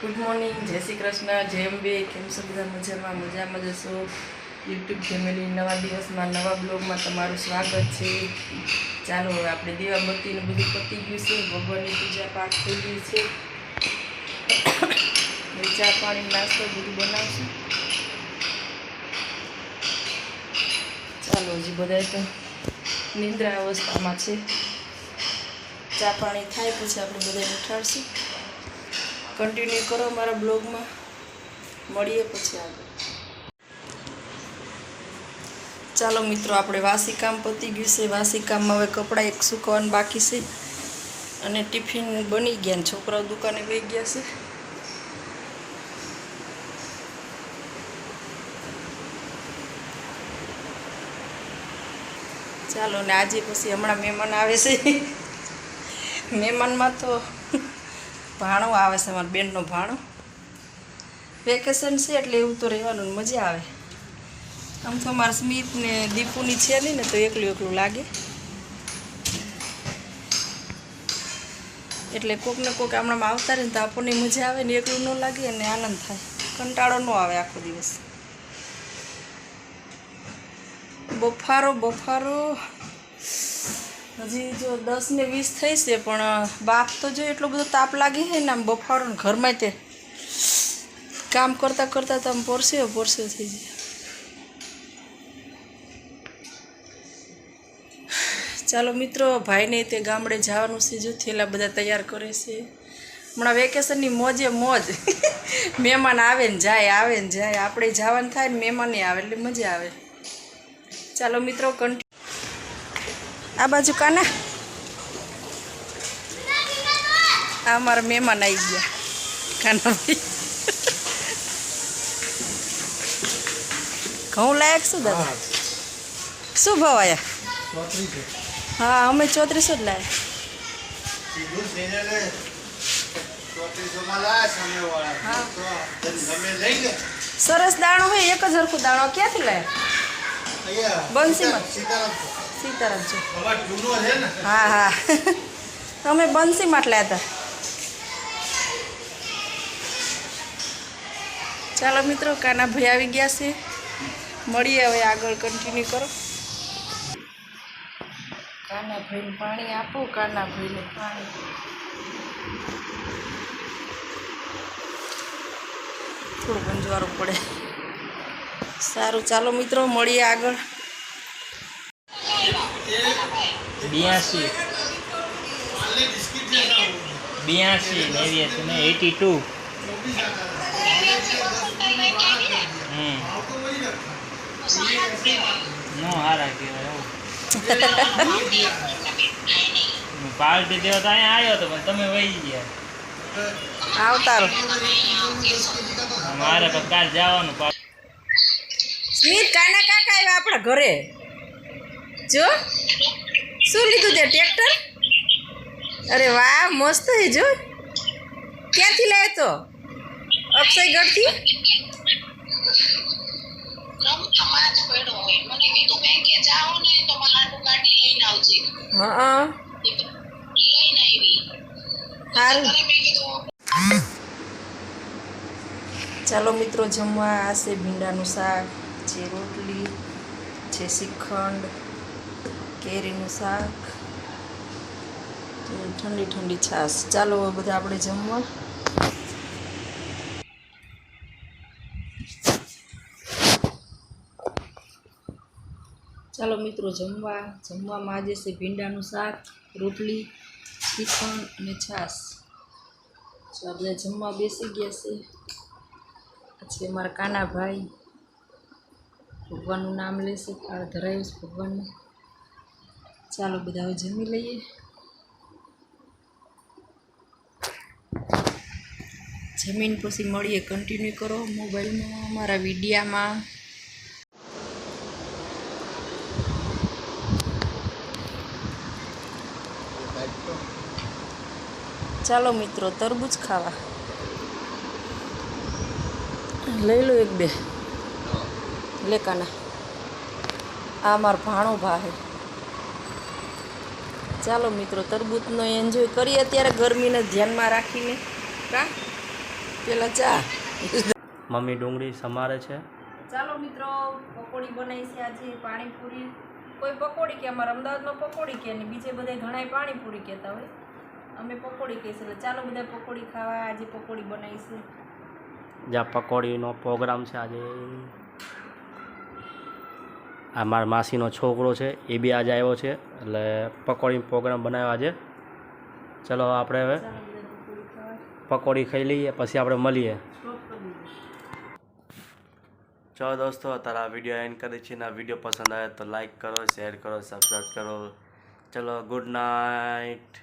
Good morning जय श्री कृष्ण जय अंबे केम छो बधा मजामां जशो यूट्यूब फैमिली नवा दिवस में नवा ब्लॉग में तमारुं स्वागत है। चालो हवे आपणे दीवाबत्ती ने बधुं पती गयुं छे, भगवाननी पूजा पाठ थई गई छे, चा पाणी नास्तो बधुं बनावशुं। चालो हजी बधाय तो निंद्रा अवस्थामां छे, चा पाणी थाय पछी आपणे बधाने उठाडशुं। कंटिन्यू करो मारा ब्लॉग में, मळीए पछी आगळ। चालो मित्रों आपणे वासी काम पती गयुं छे। वासी काम में हवे कपड़ा एक सूकवाना बाकी छे अने टिफिन बनी गया ने छोकराओ दुकाने वही गया छे। चालो ने आजे पछी हमणां मेहमान आवे छे। मेहमान में तो भाणो आवे छे, मारी बेननो भाणो। वेकेशन छे एटले एवुं तो रहेवानुं, मजा आवे। आम तो मारा स्मित ने दीपुनी छे नहीं ने तो एकલું એકલું लागे, એટલે કોક ને કોક આમણામાં આવતા રહે તો આપણને મજા આવે ને એકલું ન લાગે અને આનંદ થાય, કંટાળો ન આવે આખો દિવસ। બફારો બફારો હજી જો 10 ને 20 થઈ છે, પણ બાપ તો જો એટલો બધો તાપ લાગે છે ને આમ બફારો ને ઘરમાં તે કામ કરતા કરતા તો આમ પરસેવો પરસેવો થઈ જાય। ચાલો મિત્રો भाई ने ते गामडे जवानुं छे, जो थेला बधा तैयार करे छे। हमणां वेकेशननी मोजे मोज। मेहमान आवे ने जाए आपणे जवानुं थाय ने मेहमाने आवे એટલે मजा आवे। चालो मित्रों आ बाजू काना आ मारा मेहमान आई गया काना भाई। घऊं लायक शू दादा शू भाव आया? हाँ अमे 3400 ज लाया। सरस दाणो है, एक ज हरखुं दाणो क्यांथी लाया? बंसी में सीताराम छे। हाँ हाँ अमे बंसी में लाया था। चलो मित्रों काना भाई आवी गया छे, मळीए हवे आगळ कंटिन्यू करो। काना भाई ने पाणी आपो, काना भाई ने पाणी। थोड़ो गंजवारो पड़े, सारू। चालो मित्रों मळीए आगळ। 82 82 नो हारा केवाय पार्टी देव तो अँ आयो तो तमे वही गया आवता रो मारे पर काल जावानुं। स्मित काना काका आव्या आपणा घरे। जो શું લીધું તે ટ્રેક્ટર? અરે વાહ મસ્ત છે। જો ક્યાંથી લાવ્યો તો? અક્ષયગઢથી? હા સારું। ચાલો મિત્રો જમવા આ છે ભીંડાનું શાક છે, રોટલી છે, શ્રીખંડ, કેરીનું શાક, ठंडी ठंडी छाश। चालो बधा आपणे जमवा। चालो मित्रों जमवा। जमवामां आजे छे भींडानुं शाक, रोटली, श्रीखंड अने छाश। आ बधा जमवा बेसी गया छे। पछी अमारा काना भाई भगवाननुं नाम लेशे, थाळ धराव्यो छे भगवानने। चालो बधा हवे जमी लईए। जमीन पछी मळीए, कंटिन्यू करो मोबाइल में मारा वीडिया में। चालो मित्रों तरबूज खावा लई लो एक बे लेकाना। आ मार भाणो भाई। ચાલો મિત્રો તરબૂચનો એન્જોય કરીએ અત્યારે ગરમીને ધ્યાનમાં રાખીને કા પેલા ચા. મમ્મી ડુંગળી સમારે છે. ચાલો મિત્રો, પકોડી બનાવી છે આજે, પાણીપુરી. કોઈ પકોડી કે, અમારા અમદાવાદમાં પકોડી કે, અને બીજે બધા ઘણાય પાણીપુરી કહેતા હોય. અમે પકોડી કહીશું, એટલે ચાલો બધા પકોડી ખાવા. આજે પકોડી બનાવી છે. જ્યાં પકોડીનો પ્રોગ્રામ છે આજે. આ મારા માસીનો છોકરો છે, એ બી આજે આવ્યો છે, એટલે પકોડીનો પ્રોગ્રામ બનાવ્યો આજે. ચલો આપણે હવે ચાલો બધા પકોડી ખાવા. પકોડી ખાઈ લઈએ, પછી આપણે મળીએ. સ્ટોપ કરી દીધું. ચલો દોસ્તો, અત્યારે આ વિડીયો એન્ડ કરી છે ને. આ વિડીયો પસંદ આવે તો લાઈક કરો, શેર કરો, સબસ્ક્રાઈબ કરો. ચલો, ગુડ નાઇટ.